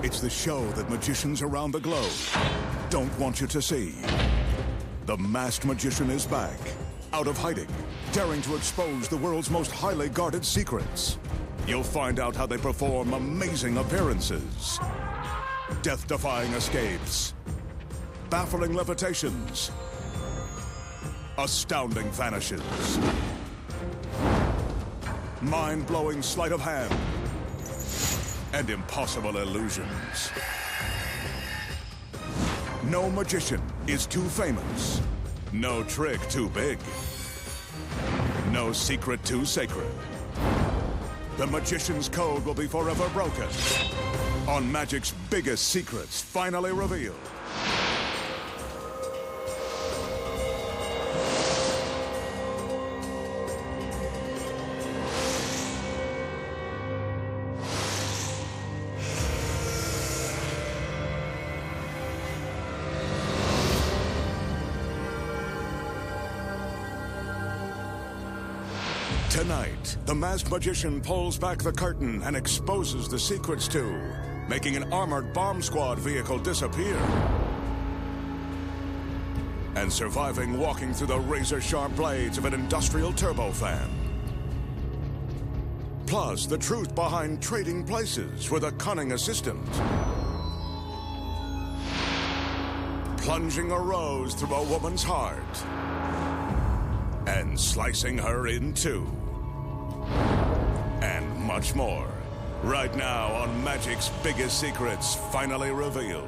It's the show that magicians around the globe don't want you to see. The Masked Magician is back, out of hiding, daring to expose the world's most highly guarded secrets. You'll find out how they perform amazing appearances, death-defying escapes, baffling levitations, astounding vanishes, mind-blowing sleight of hand, and impossible illusions. No magician is too famous. No trick too big. No secret too sacred. The magician's code will be forever broken. On magic's biggest secrets finally revealed. Tonight, the Masked Magician pulls back the curtain and exposes the secrets to making an armored bomb squad vehicle disappear and surviving walking through the razor-sharp blades of an industrial turbofan. Plus, the truth behind trading places with a cunning assistant. Plunging a rose through a woman's heart and slicing her in two. And much more. Right now on Magic's Biggest Secrets, finally revealed.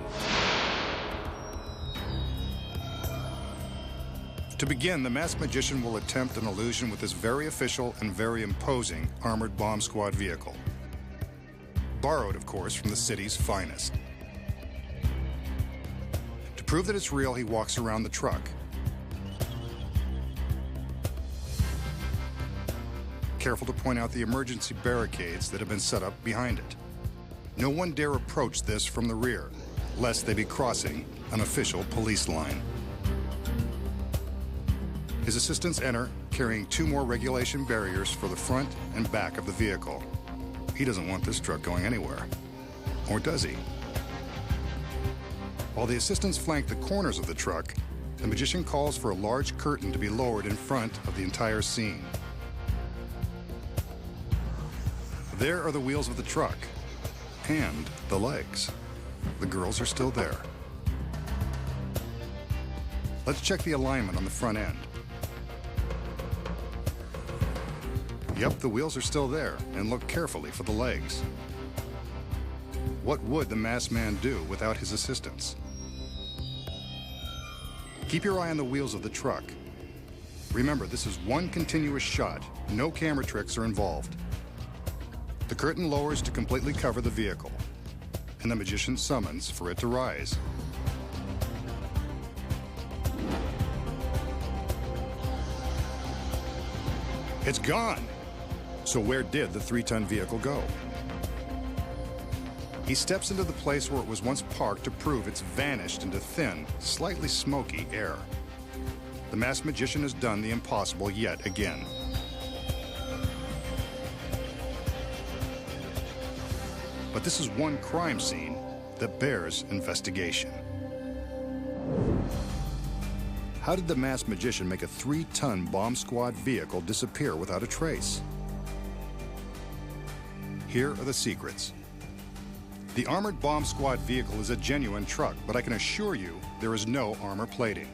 To begin, the Masked Magician will attempt an illusion with this very official and very imposing armored bomb squad vehicle. Borrowed, of course, from the city's finest. To prove that it's real, he walks around the truck. Careful to point out the emergency barricades that have been set up behind it. No one dare approach this from the rear, lest they be crossing an official police line. His assistants enter, carrying 2 more regulation barriers for the front and back of the vehicle. He doesn't want this truck going anywhere. Or does he? While the assistants flank the corners of the truck, the magician calls for a large curtain to be lowered in front of the entire scene. There are the wheels of the truck, and the legs. The girls are still there. Let's check the alignment on the front end. Yep, the wheels are still there, and look carefully for the legs. What would the masked man do without his assistance? Keep your eye on the wheels of the truck. Remember, this is one continuous shot. No camera tricks are involved. The curtain lowers to completely cover the vehicle, and the magician summons for it to rise. It's gone! So where did the 3-ton vehicle go? He steps into the place where it was once parked to prove it's vanished into thin, slightly smoky air. The Masked Magician has done the impossible yet again. But this is one crime scene that bears investigation. How did the Masked Magician make a 3-ton bomb squad vehicle disappear without a trace? Here are the secrets. The armored bomb squad vehicle is a genuine truck, but I can assure you there is no armor plating.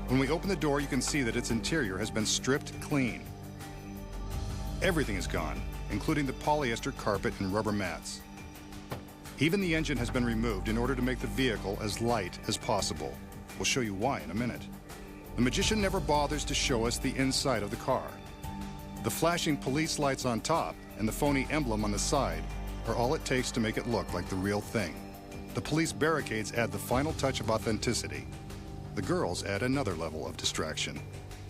When we open the door, you can see that its interior has been stripped clean. Everything is gone, including the polyester carpet and rubber mats. Even the engine has been removed in order to make the vehicle as light as possible. We'll show you why in a minute. The magician never bothers to show us the inside of the car. The flashing police lights on top and the phony emblem on the side are all it takes to make it look like the real thing. The police barricades add the final touch of authenticity. The girls add another level of distraction.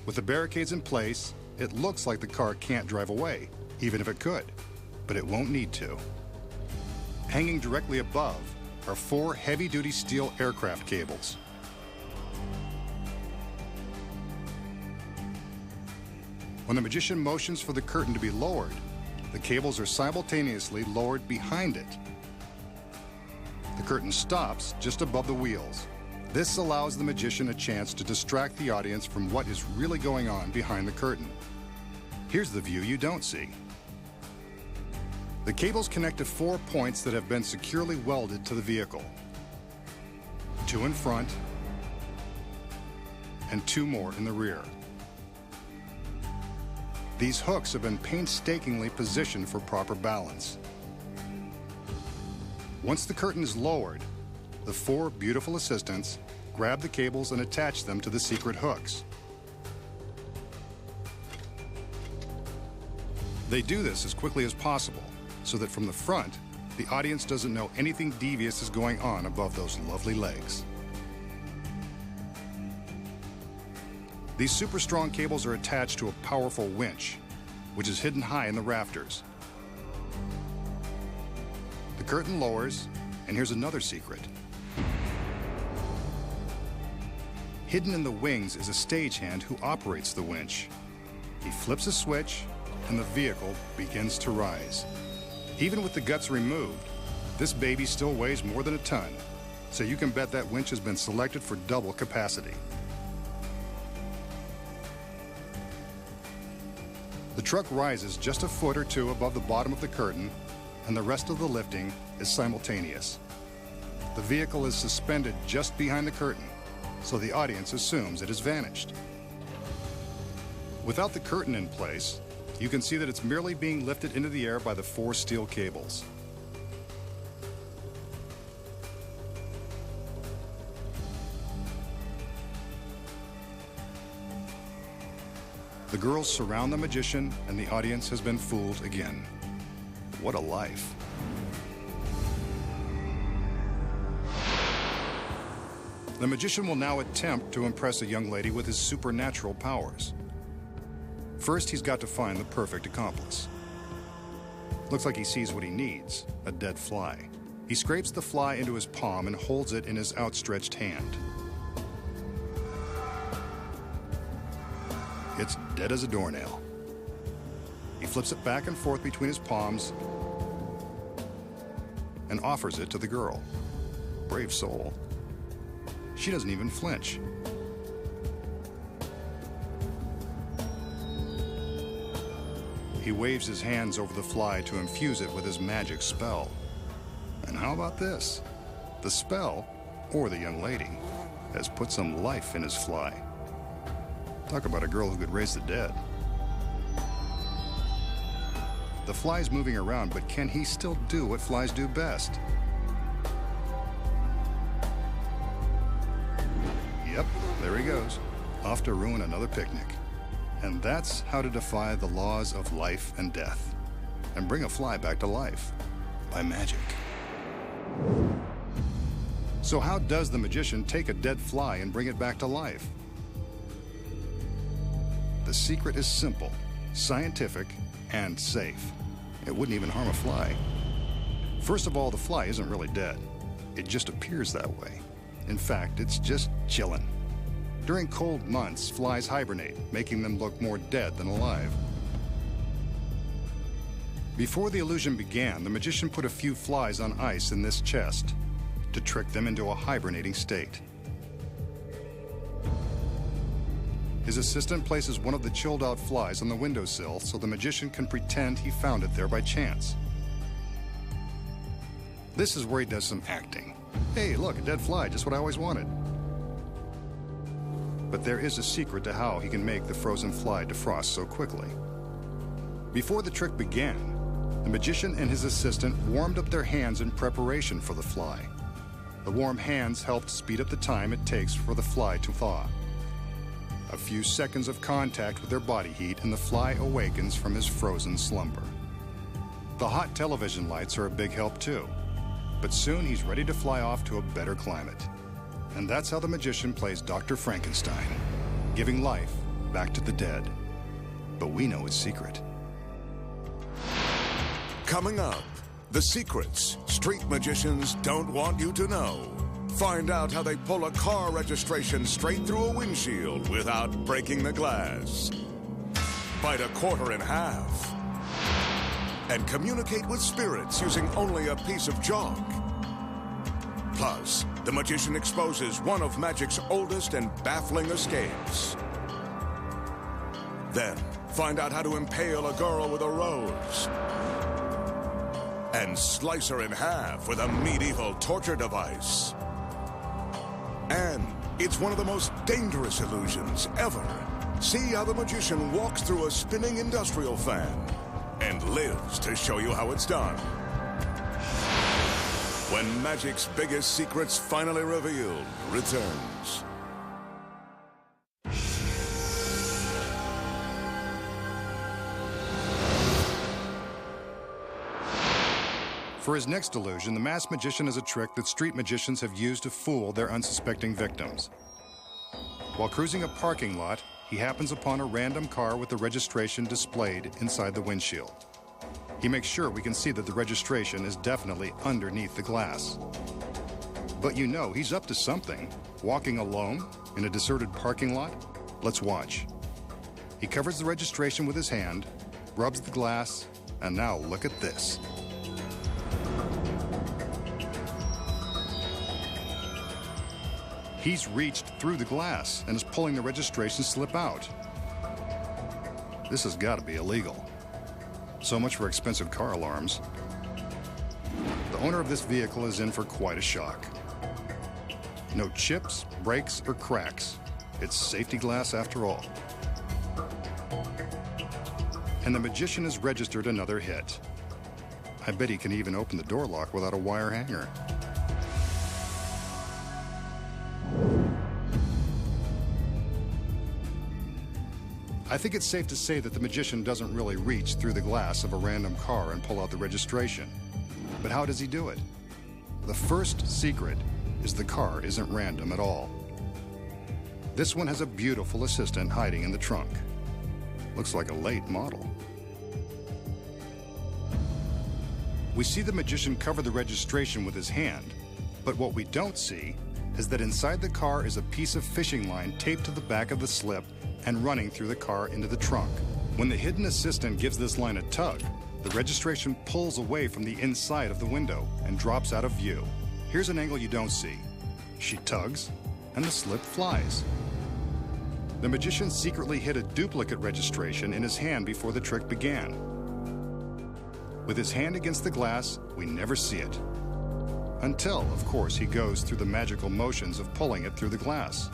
With the barricades in place, it looks like the car can't drive away, even if it could, but it won't need to. Hanging directly above are 4 heavy-duty steel aircraft cables. When the magician motions for the curtain to be lowered, The cables are simultaneously lowered behind it. The curtain stops just above the wheels. This allows the magician a chance to distract the audience from what is really going on behind the curtain. Here's the view you don't see. The cables connect to 4 points that have been securely welded to the vehicle. 2 in front and 2 more in the rear. These hooks have been painstakingly positioned for proper balance. Once the curtain is lowered, the 4 beautiful assistants grab the cables and attach them to the secret hooks. They do this as quickly as possible, so that from the front, the audience doesn't know anything devious is going on above those lovely legs. These super strong cables are attached to a powerful winch, which is hidden high in the rafters. The curtain lowers, and here's another secret. Hidden in the wings is a stagehand who operates the winch. He flips a switch, and the vehicle begins to rise. Even with the guts removed, this baby still weighs more than a ton, so you can bet that winch has been selected for double capacity. The truck rises just a foot or 2 above the bottom of the curtain, and the rest of the lifting is simultaneous. The vehicle is suspended just behind the curtain, so the audience assumes it has vanished. Without the curtain in place, you can see that it's merely being lifted into the air by the 4 steel cables. The girls surround the magician, and the audience has been fooled again. What a life. The magician will now attempt to impress a young lady with his supernatural powers. First, he's got to find the perfect accomplice. Looks like he sees what he needs, a dead fly. He scrapes the fly into his palm and holds it in his outstretched hand. It's dead as a doornail. He flips it back and forth between his palms and offers it to the girl. Brave soul. She doesn't even flinch. He waves his hands over the fly to infuse it with his magic spell. And how about this? The spell, or the young lady, has put some life in his fly. Talk about a girl who could raise the dead. The fly's moving around, but can he still do what flies do best? Yep, there he goes, off to ruin another picnic. And that's how to defy the laws of life and death, and bring a fly back to life, by magic. So how does the magician take a dead fly and bring it back to life? The secret is simple, scientific, and safe. It wouldn't even harm a fly. First of all, the fly isn't really dead. It just appears that way. In fact, it's just chilling. During cold months, flies hibernate, making them look more dead than alive. Before the illusion began, the magician put a few flies on ice in this chest to trick them into a hibernating state. His assistant places one of the chilled-out flies on the windowsill so the magician can pretend he found it there by chance. This is where he does some acting. Hey, look, a dead fly, just what I always wanted. But there is a secret to how he can make the frozen fly defrost so quickly. Before the trick began, the magician and his assistant warmed up their hands in preparation for the fly. The warm hands helped speed up the time it takes for the fly to thaw. A few seconds of contact with their body heat and the fly awakens from his frozen slumber. The hot television lights are a big help too, but soon he's ready to fly off to a better climate. And that's how the magician plays Dr. Frankenstein, giving life back to the dead. But we know his secret. Coming up, the secrets street magicians don't want you to know. Find out how they pull a car registration straight through a windshield without breaking the glass. Bite a quarter in half. and communicate with spirits using only a piece of chalk. Plus, the magician exposes one of magic's oldest and baffling escapes. Then, find out how to impale a girl with a rose and slice her in half with a medieval torture device. And it's one of the most dangerous illusions ever. See how the magician walks through a spinning industrial fan and lives to show you how it's done. When magic's biggest secrets finally revealed returns. For his next illusion, the masked magician has a trick that street magicians have used to fool their unsuspecting victims. While cruising a parking lot, he happens upon a random car with the registration displayed inside the windshield. He makes sure we can see that the registration is definitely underneath the glass. But you know he's up to something. Walking alone in a deserted parking lot? Let's watch. He covers the registration with his hand, rubs the glass, and now look at this. He's reached through the glass and is pulling the registration slip out. This has got to be illegal. So much for expensive car alarms. The owner of this vehicle is in for quite a shock. No chips, breaks, or cracks. It's safety glass after all. And the magician has registered another hit. I bet he can even open the door lock without a wire hanger. I think it's safe to say that the magician doesn't really reach through the glass of a random car and pull out the registration. But how does he do it? The first secret is the car isn't random at all. This one has a beautiful assistant hiding in the trunk. Looks like a late model. We see the magician cover the registration with his hand, but what we don't see is that inside the car is a piece of fishing line taped to the back of the slip and running through the car into the trunk. When the hidden assistant gives this line a tug, the registration pulls away from the inside of the window and drops out of view. Here's an angle you don't see. She tugs, and the slip flies. The magician secretly hid a duplicate registration in his hand before the trick began. With his hand against the glass, we never see it. Until, of course, he goes through the magical motions of pulling it through the glass.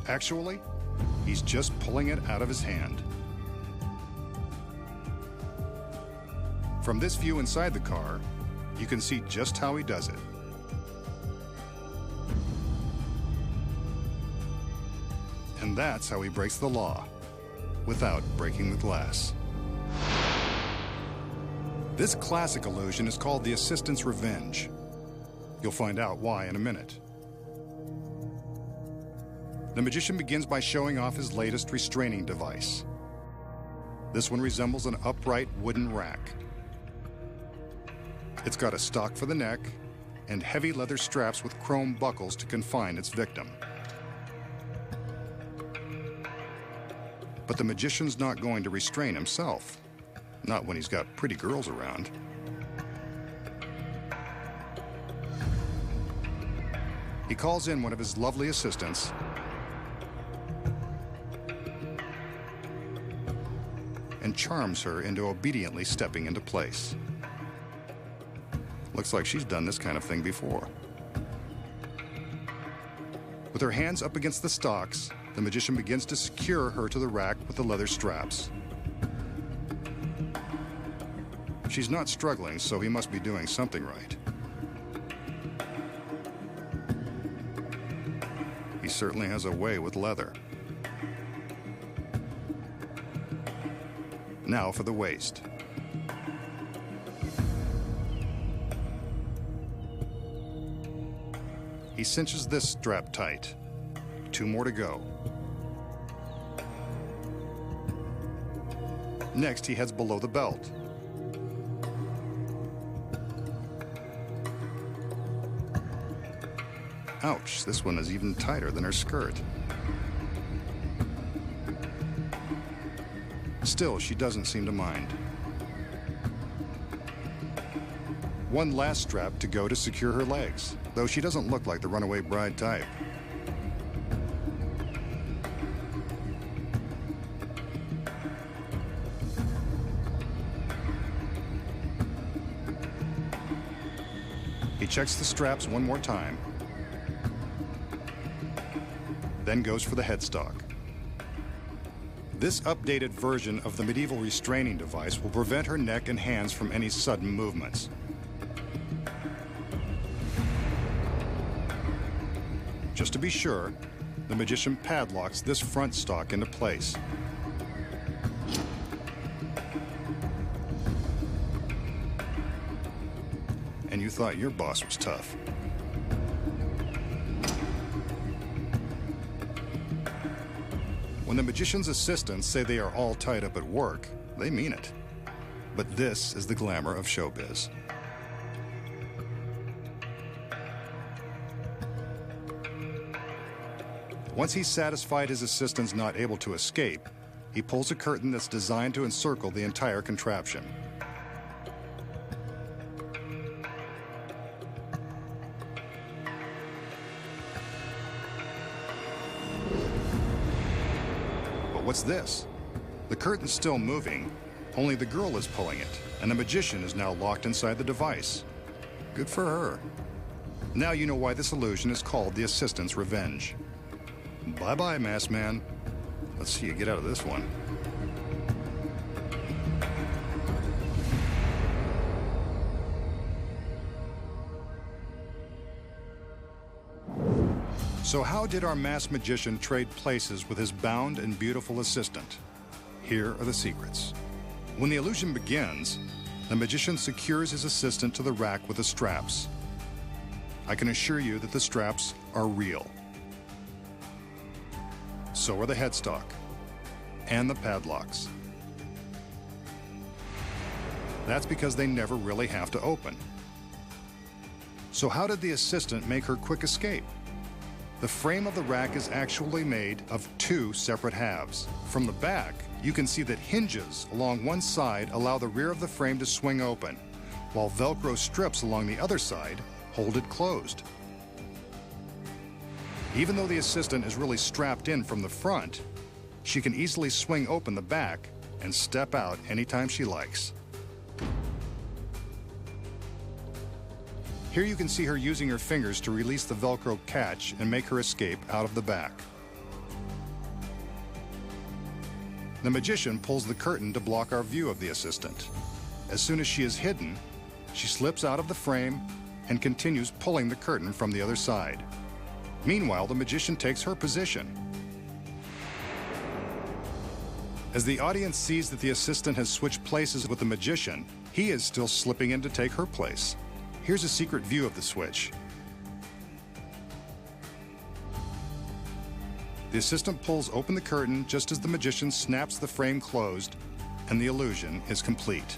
Actually, he's just pulling it out of his hand. From this view inside the car, you can see just how he does it. And that's how he breaks the law, without breaking the glass. This classic illusion is called the assistant's revenge. You'll find out why in a minute. The magician begins by showing off his latest restraining device. This one resembles an upright wooden rack. It's got a stock for the neck and heavy leather straps with chrome buckles to confine its victim. But the magician's not going to restrain himself, not when he's got pretty girls around. He calls in one of his lovely assistants and charms her into obediently stepping into place. Looks like she's done this kind of thing before. With her hands up against the stocks, the magician begins to secure her to the rack with the leather straps. She's not struggling, so he must be doing something right. He certainly has a way with leather. Now for the waist. He cinches this strap tight. 2 more to go. Next, he heads below the belt. Ouch, this one is even tighter than her skirt. Still, she doesn't seem to mind. One last strap to go to secure her legs, though she doesn't look like the runaway bride type. He checks the straps one more time, then goes for the headstock. This updated version of the medieval restraining device will prevent her neck and hands from any sudden movements. Just to be sure, the magician padlocks this front stock into place. And you thought your boss was tough. When the magician's assistants say they are all tied up at work, they mean it. But this is the glamour of showbiz. Once he's satisfied his assistant's not able to escape, he pulls a curtain that's designed to encircle the entire contraption. But what's this? The curtain's still moving, only the girl is pulling it, and the magician is now locked inside the device. Good for her. Now you know why this illusion is called the Assistant's Revenge. Bye-bye, masked man. Let's see you get out of this one. So how did our masked magician trade places with his bound and beautiful assistant? Here are the secrets. When the illusion begins, the magician secures his assistant to the rack with the straps. I can assure you that the straps are real. So are the headstock and the padlocks. That's because they never really have to open. So how did the assistant make her quick escape? The frame of the rack is actually made of two separate halves. From the back, you can see that hinges along one side allow the rear of the frame to swing open, while Velcro strips along the other side hold it closed. Even though the assistant is really strapped in from the front, she can easily swing open the back and step out anytime she likes. Here you can see her using her fingers to release the Velcro catch and make her escape out of the back. The magician pulls the curtain to block our view of the assistant. As soon as she is hidden, she slips out of the frame and continues pulling the curtain from the other side. Meanwhile, the magician takes her position. As the audience sees that the assistant has switched places with the magician, he is still slipping in to take her place. Here's a secret view of the switch. The assistant pulls open the curtain just as the magician snaps the frame closed, and the illusion is complete.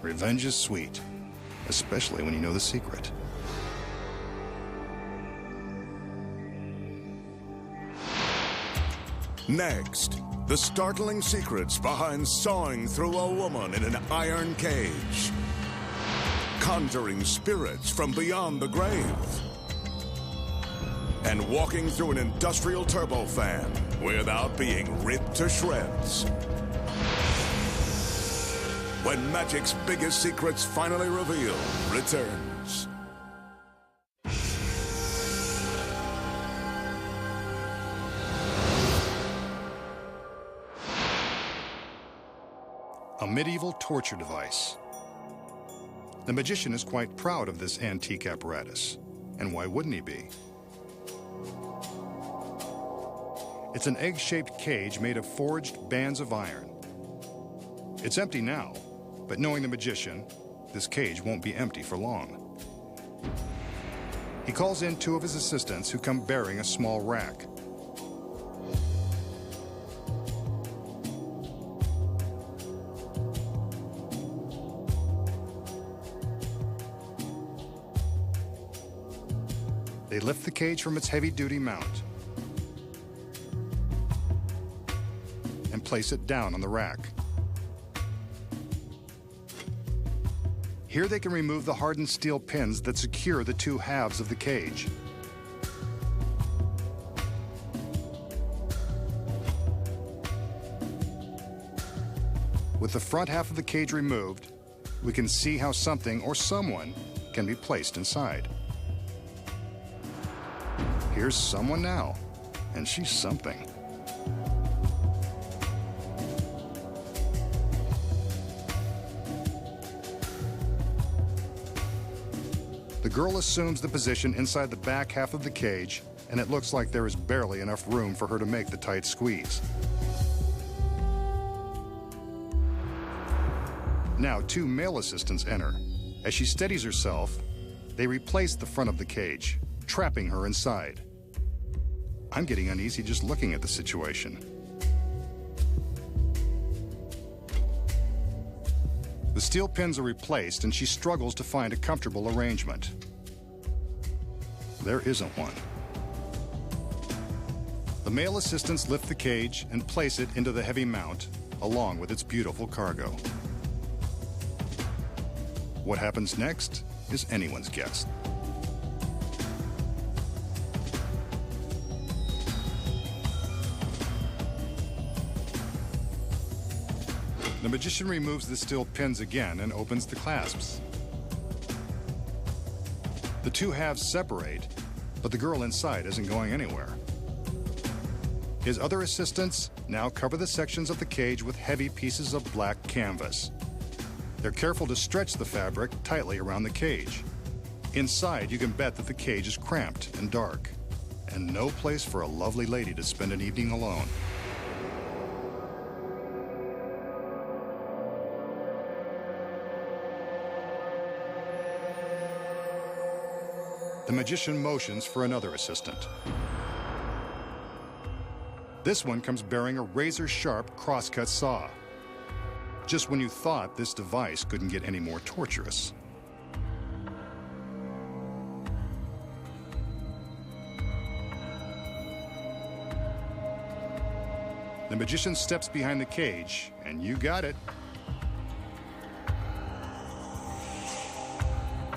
Revenge is sweet, especially when you know the secret. Next, the startling secrets behind sawing through a woman in an iron cage. Conjuring spirits from beyond the grave. And walking through an industrial turbofan without being ripped to shreds. When magic's biggest secrets finally revealed returns. A medieval torture device. The magician is quite proud of this antique apparatus. And why wouldn't he be? It's an egg-shaped cage made of forged bands of iron. It's empty now, but knowing the magician, this cage won't be empty for long. He calls in two of his assistants who come bearing a small rack. They lift the cage from its heavy-duty mount. and place it down on the rack. Here they can remove the hardened steel pins that secure the two halves of the cage. With the front half of the cage removed, we can see how something or someone can be placed inside. Here's someone now, and she's something. The girl assumes the position inside the back half of the cage, and it looks like there is barely enough room for her to make the tight squeeze. Now, two male assistants enter. As she steadies herself, they replace the front of the cage, trapping her inside. I'm getting uneasy just looking at the situation. The steel pins are replaced, and she struggles to find a comfortable arrangement. There isn't one. The male assistants lift the cage and place it into the heavy mount, along with its beautiful cargo. What happens next is anyone's guess. The magician removes the steel pins again and opens the clasps. The two halves separate, but the girl inside isn't going anywhere. His other assistants now cover the sections of the cage with heavy pieces of black canvas. They're careful to stretch the fabric tightly around the cage. Inside, you can bet that the cage is cramped and dark, and no place for a lovely lady to spend an evening alone. The magician motions for another assistant. This one comes bearing a razor-sharp crosscut saw. Just when you thought this device couldn't get any more torturous. The magician steps behind the cage, and you got it.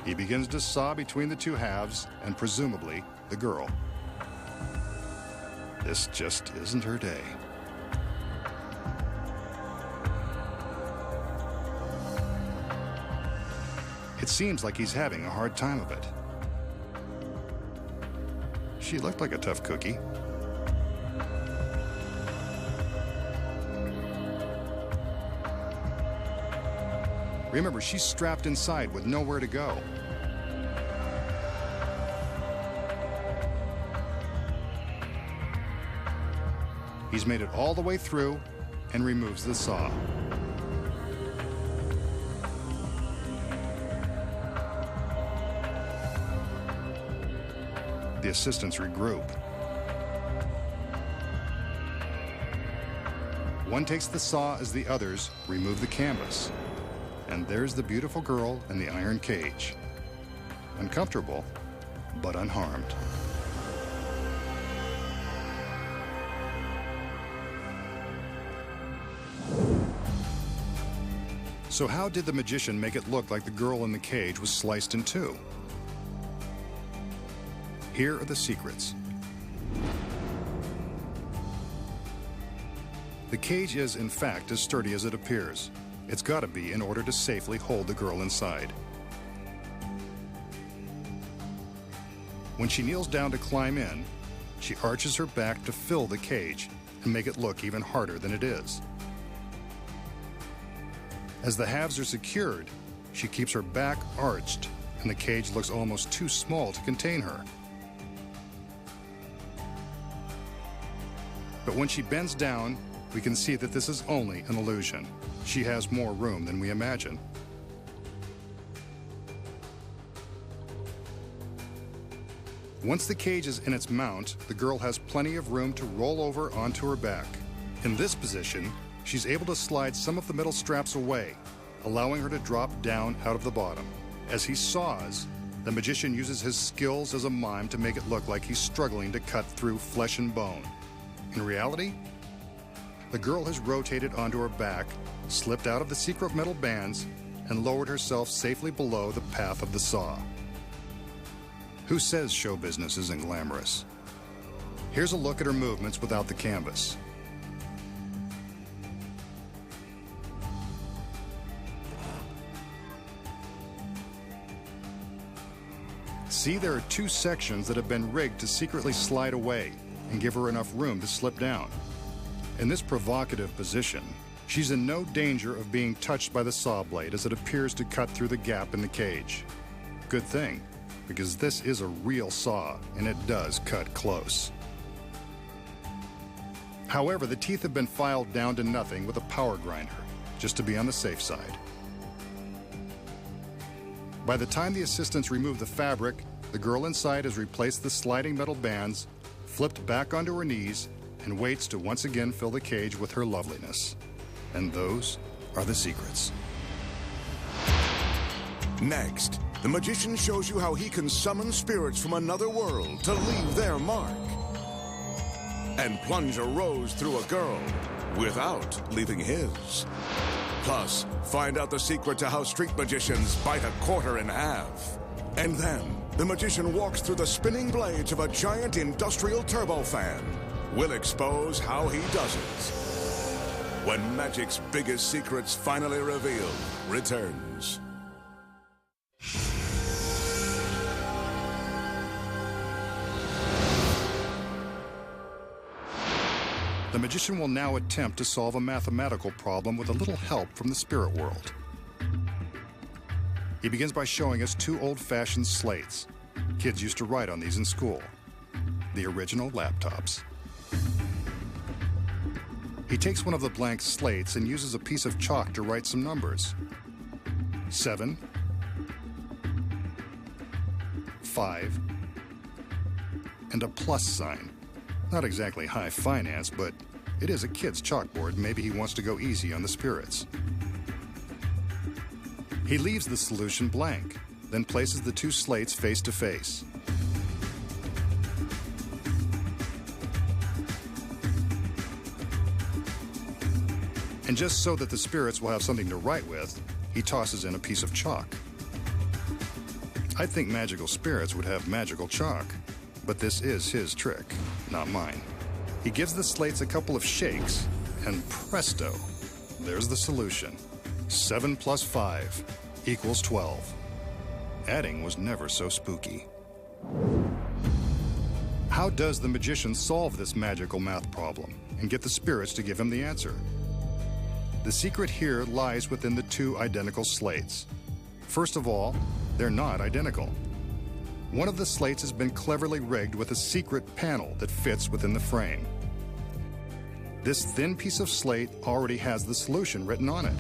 He begins to saw between the two halves, and presumably the girl. This just isn't her day. It seems like he's having a hard time of it. She looked like a tough cookie. Remember, she's strapped inside with nowhere to go. He's made it all the way through and removes the saw. The assistants regroup. One takes the saw as the others remove the canvas. And there's the beautiful girl in the iron cage. Uncomfortable, but unharmed. So how did the magician make it look like the girl in the cage was sliced in two? Here are the secrets. The cage is, in fact, as sturdy as it appears. It's got to be in order to safely hold the girl inside. When she kneels down to climb in, she arches her back to fill the cage and make it look even harder than it is. As the halves are secured, she keeps her back arched, and the cage looks almost too small to contain her. But when she bends down, we can see that this is only an illusion. She has more room than we imagine. Once the cage is in its mount, the girl has plenty of room to roll over onto her back. In this position, she's able to slide some of the metal straps away, allowing her to drop down out of the bottom. As he saws, the magician uses his skills as a mime to make it look like he's struggling to cut through flesh and bone. In reality, the girl has rotated onto her back, slipped out of the secret metal bands, and lowered herself safely below the path of the saw. Who says show business isn't glamorous? Here's a look at her movements without the canvas. See, there are two sections that have been rigged to secretly slide away and give her enough room to slip down. In this provocative position, she's in no danger of being touched by the saw blade as it appears to cut through the gap in the cage. Good thing, because this is a real saw and it does cut close. However, the teeth have been filed down to nothing with a power grinder, just to be on the safe side. By the time the assistants remove the fabric, the girl inside has replaced the sliding metal bands, flipped back onto her knees, and waits to once again fill the cage with her loveliness. And those are the secrets. Next, the magician shows you how he can summon spirits from another world to leave their mark. And plunge a rose through a girl without leaving his. Plus, find out the secret to how street magicians bite a quarter in half. And then, the magician walks through the spinning blades of a giant industrial turbofan. We'll expose how he does it. When magic's biggest secrets finally revealed returns. The magician will now attempt to solve a mathematical problem with a little help from the spirit world. He begins by showing us two old-fashioned slates. Kids used to write on these in school. The original laptops. He takes one of the blank slates and uses a piece of chalk to write some numbers. 7, 5, and a plus sign. Not exactly high finance, but it is a kid's chalkboard. Maybe he wants to go easy on the spirits. He leaves the solution blank, then places the two slates face to face. And just so that the spirits will have something to write with, he tosses in a piece of chalk. I think magical spirits would have magical chalk, but this is his trick, not mine. He gives the slates a couple of shakes, and presto, there's the solution. 7 plus 5 equals 12. Adding was never so spooky. How does the magician solve this magical math problem and get the spirits to give him the answer? The secret here lies within the two identical slates. First of all, they're not identical. One of the slates has been cleverly rigged with a secret panel that fits within the frame. This thin piece of slate already has the solution written on it.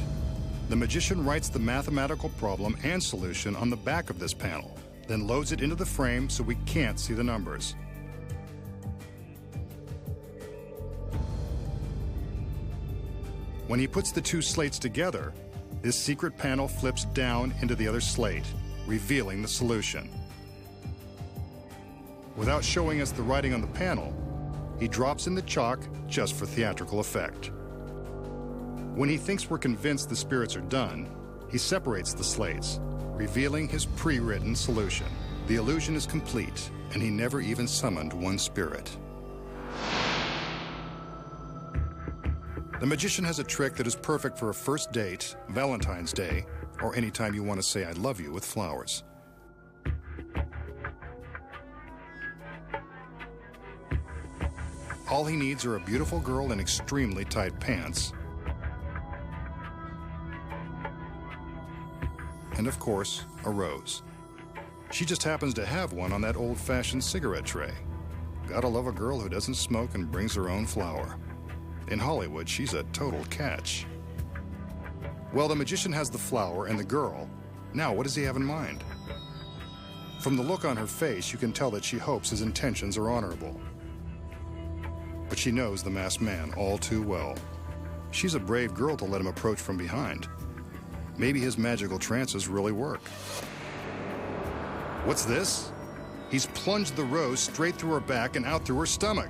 The magician writes the mathematical problem and solution on the back of this panel, then loads it into the frame so we can't see the numbers. When he puts the two slates together, this secret panel flips down into the other slate, revealing the solution. Without showing us the writing on the panel, he drops in the chalk just for theatrical effect. When he thinks we're convinced the spirits are done, he separates the slates, revealing his pre-written solution. The illusion is complete, and he never even summoned one spirit. The magician has a trick that is perfect for a first date, Valentine's Day, or any time you want to say I love you with flowers. All he needs are a beautiful girl in extremely tight pants. And of course, a rose. She just happens to have one on that old-fashioned cigarette tray. Gotta love a girl who doesn't smoke and brings her own flower. In Hollywood, she's a total catch. Well, the magician has the flower and the girl. Now, what does he have in mind? From the look on her face, you can tell that she hopes his intentions are honorable. But she knows the masked man all too well. She's a brave girl to let him approach from behind. Maybe his magical trances really work. What's this? He's plunged the rose straight through her back and out through her stomach.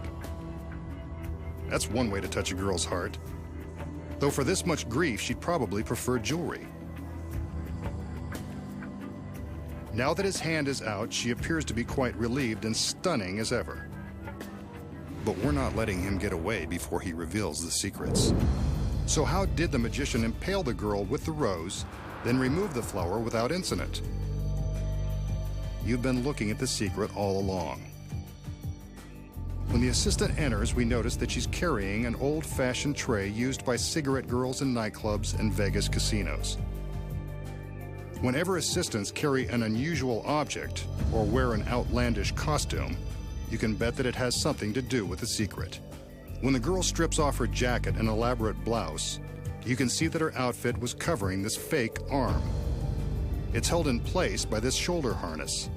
That's one way to touch a girl's heart. Though for this much grief, she'd probably prefer jewelry. Now that his hand is out, she appears to be quite relieved and stunning as ever. But we're not letting him get away before he reveals the secrets. So how did the magician impale the girl with the rose, then remove the flower without incident? You've been looking at the secret all along. When the assistant enters, we notice that she's carrying an old-fashioned tray used by cigarette girls in nightclubs and Vegas casinos. Whenever assistants carry an unusual object or wear an outlandish costume, you can bet that it has something to do with the secret. When the girl strips off her jacket and elaborate blouse, you can see that her outfit was covering this fake arm. It's held in place by this shoulder harness.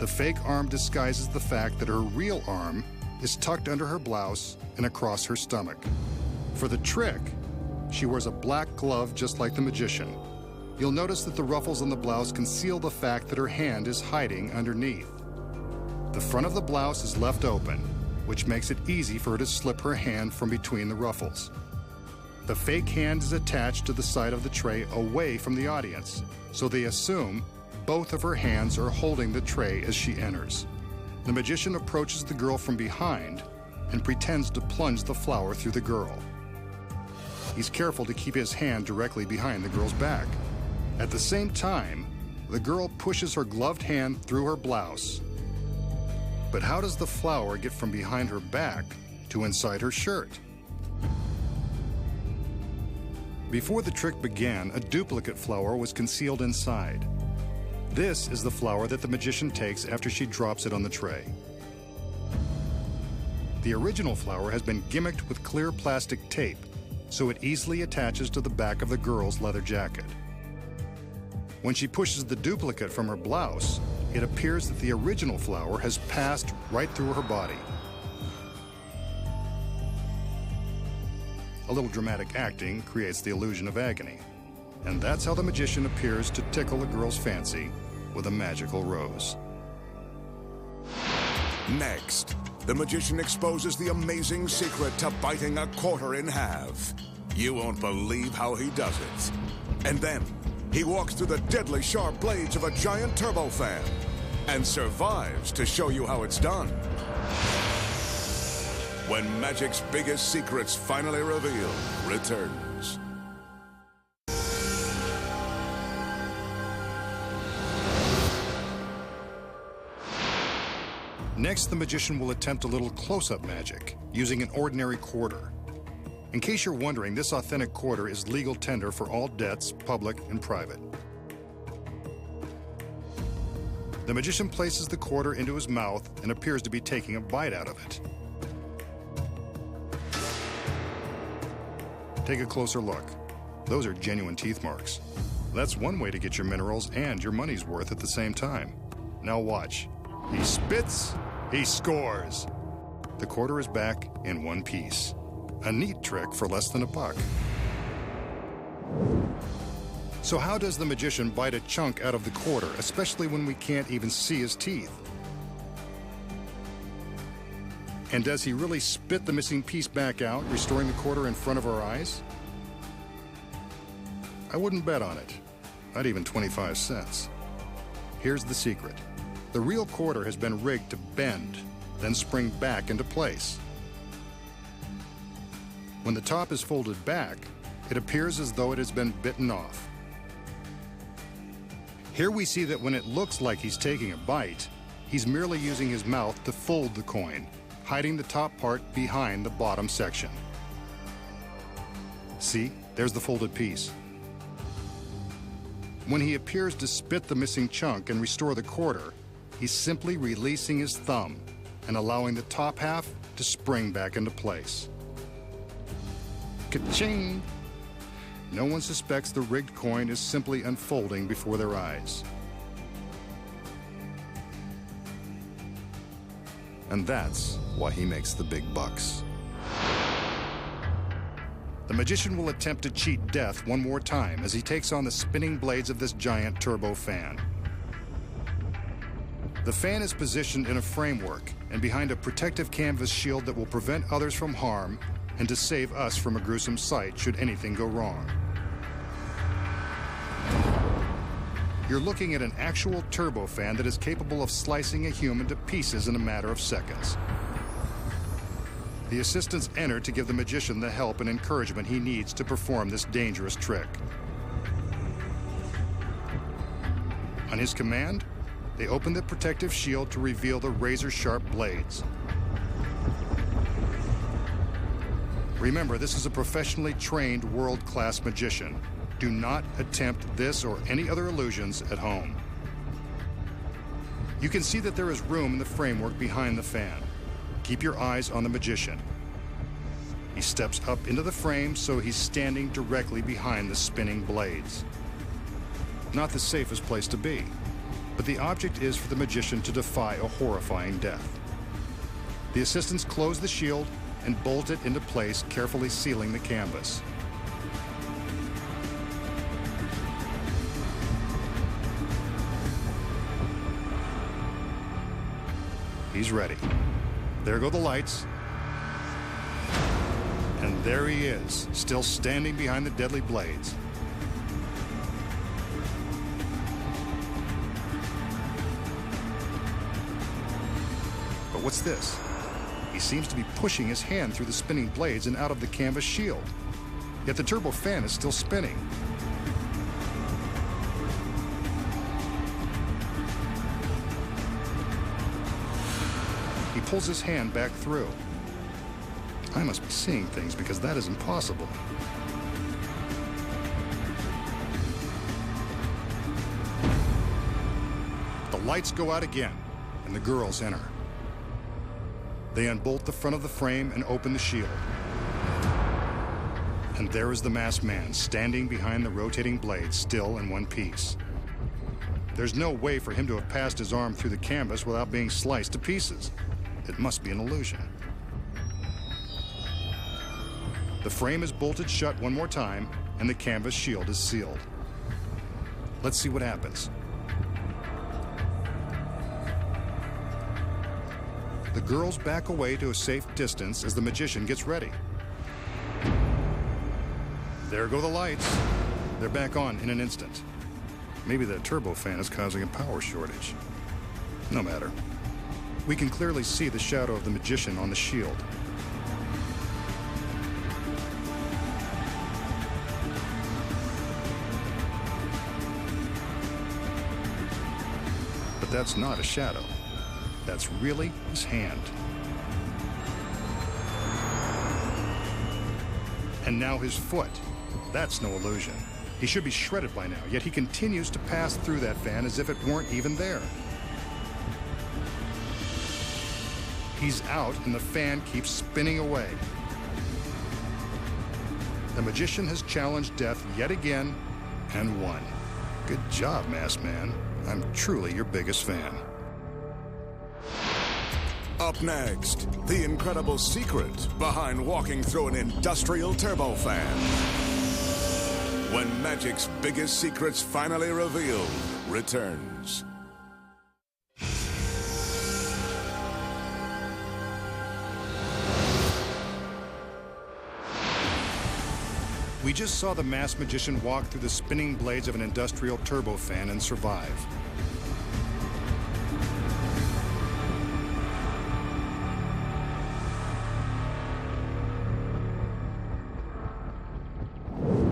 The fake arm disguises the fact that her real arm is tucked under her blouse and across her stomach. For the trick, she wears a black glove just like the magician. You'll notice that the ruffles on the blouse conceal the fact that her hand is hiding underneath. The front of the blouse is left open, which makes it easy for her to slip her hand from between the ruffles. The fake hand is attached to the side of the tray away from the audience, so they assume both of her hands are holding the tray as she enters. The magician approaches the girl from behind and pretends to plunge the flower through the girl. He's careful to keep his hand directly behind the girl's back. At the same time, the girl pushes her gloved hand through her blouse. But how does the flower get from behind her back to inside her shirt? Before the trick began, a duplicate flower was concealed inside. This is the flower that the magician takes after she drops it on the tray. The original flower has been gimmicked with clear plastic tape, so it easily attaches to the back of the girl's leather jacket. When she pushes the duplicate from her blouse, it appears that the original flower has passed right through her body. A little dramatic acting creates the illusion of agony. And that's how the magician appears to tickle a girl's fancy with a magical rose. Next, the magician exposes the amazing secret to biting a quarter in half. You won't believe how he does it. And then, he walks through the deadly sharp blades of a giant turbofan and survives to show you how it's done. When magic's biggest secrets finally revealed returns. Next, the magician will attempt a little close-up magic using an ordinary quarter. In case you're wondering, this authentic quarter is legal tender for all debts, public and private. The magician places the quarter into his mouth and appears to be taking a bite out of it. Take a closer look. Those are genuine teeth marks. That's one way to get your minerals and your money's worth at the same time. Now watch. He spits, he scores. The quarter is back in one piece. A neat trick for less than $1. So how does the magician bite a chunk out of the quarter, especially when we can't even see his teeth? And does he really spit the missing piece back out, restoring the quarter in front of our eyes? I wouldn't bet on it, not even 25 cents. Here's the secret. The real quarter has been rigged to bend, then spring back into place. When the top is folded back, it appears as though it has been bitten off. Here we see that when it looks like he's taking a bite, he's merely using his mouth to fold the coin, hiding the top part behind the bottom section. See, there's the folded piece. When he appears to spit the missing chunk and restore the quarter, he's simply releasing his thumb and allowing the top half to spring back into place. Ka-ching! No one suspects the rigged coin is simply unfolding before their eyes. And that's why he makes the big bucks. The magician will attempt to cheat death one more time as he takes on the spinning blades of this giant turbo fan. The fan is positioned in a framework and behind a protective canvas shield that will prevent others from harm and to save us from a gruesome sight should anything go wrong. You're looking at an actual turbofan that is capable of slicing a human to pieces in a matter of seconds. The assistants enter to give the magician the help and encouragement he needs to perform this dangerous trick. On his command, they open the protective shield to reveal the razor-sharp blades. Remember, this is a professionally trained world-class magician. Do not attempt this or any other illusions at home. You can see that there is room in the framework behind the fan. Keep your eyes on the magician. He steps up into the frame, so he's standing directly behind the spinning blades. Not the safest place to be, but the object is for the magician to defy a horrifying death. The assistants close the shield and bolt it into place, carefully sealing the canvas. He's ready. There go the lights. And there he is, still standing behind the deadly blades. But what's this? He seems to be pushing his hand through the spinning blades and out of the canvas shield. Yet the turbofan is still spinning. He pulls his hand back through. I must be seeing things because that is impossible. The lights go out again, and the girls enter. They unbolt the front of the frame and open the shield. And there is the masked man, standing behind the rotating blades, still in one piece. There's no way for him to have passed his arm through the canvas without being sliced to pieces. It must be an illusion. The frame is bolted shut one more time, and the canvas shield is sealed. Let's see what happens. The girls back away to a safe distance as the magician gets ready. There go the lights. They're back on in an instant. Maybe the turbofan is causing a power shortage. No matter. We can clearly see the shadow of the magician on the shield. But that's not a shadow. That's really his hand. And now his foot. That's no illusion. He should be shredded by now, yet he continues to pass through that fan as if it weren't even there. He's out, and the fan keeps spinning away. The magician has challenged death yet again and won. Good job, Masked Man. I'm truly your biggest fan. Up next, the incredible secret behind walking through an industrial turbofan. When magic's biggest secrets finally revealed returns. We just saw the masked magician walk through the spinning blades of an industrial turbofan and survive.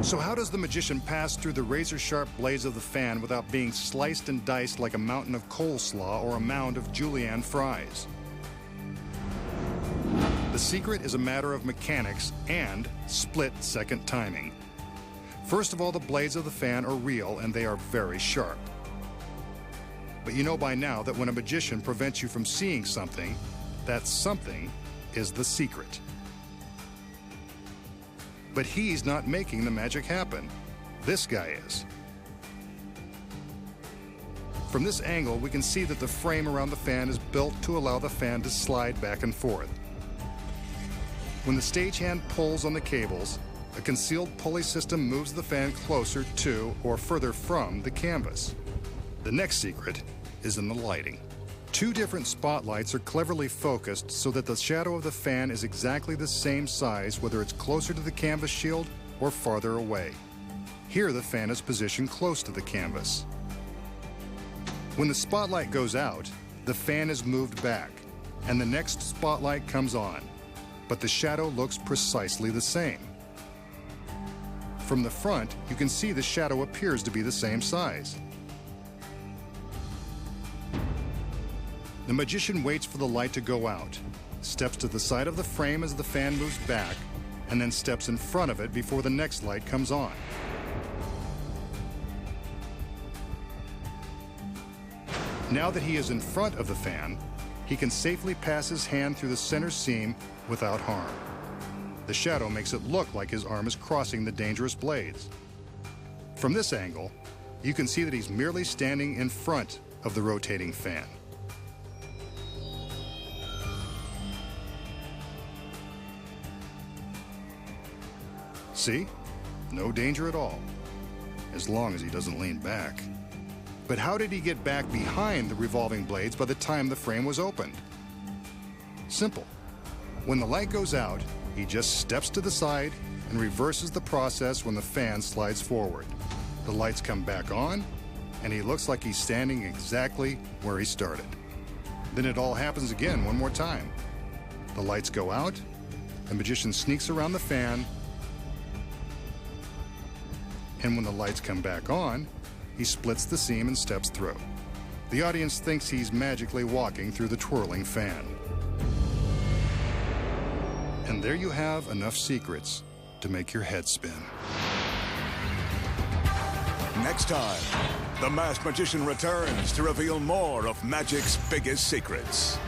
So how does the magician pass through the razor-sharp blades of the fan without being sliced and diced like a mountain of coleslaw or a mound of julienne fries? The secret is a matter of mechanics and split-second timing. First of all, the blades of the fan are real and they are very sharp. But you know by now that when a magician prevents you from seeing something, that something is the secret. But he's not making the magic happen. This guy is. From this angle, we can see that the frame around the fan is built to allow the fan to slide back and forth. When the stagehand pulls on the cables, a concealed pulley system moves the fan closer to or further from the canvas. The next secret is in the lighting. Two different spotlights are cleverly focused so that the shadow of the fan is exactly the same size whether it's closer to the canvas shield or farther away. Here the fan is positioned close to the canvas. When the spotlight goes out, the fan is moved back, and the next spotlight comes on, but the shadow looks precisely the same. From the front, you can see the shadow appears to be the same size. The magician waits for the light to go out, steps to the side of the frame as the fan moves back, and then steps in front of it before the next light comes on. Now that he is in front of the fan, he can safely pass his hand through the center seam without harm. The shadow makes it look like his arm is crossing the dangerous blades. From this angle, you can see that he's merely standing in front of the rotating fan. See? No danger at all, as long as he doesn't lean back. But how did he get back behind the revolving blades by the time the frame was opened? Simple. When the light goes out, he just steps to the side and reverses the process when the fan slides forward. The lights come back on, and he looks like he's standing exactly where he started. Then it all happens again one more time. The lights go out, the magician sneaks around the fan, and when the lights come back on, he splits the seam and steps through. The audience thinks he's magically walking through the twirling fan. And there you have enough secrets to make your head spin. Next time, the Masked Magician returns to reveal more of magic's biggest secrets.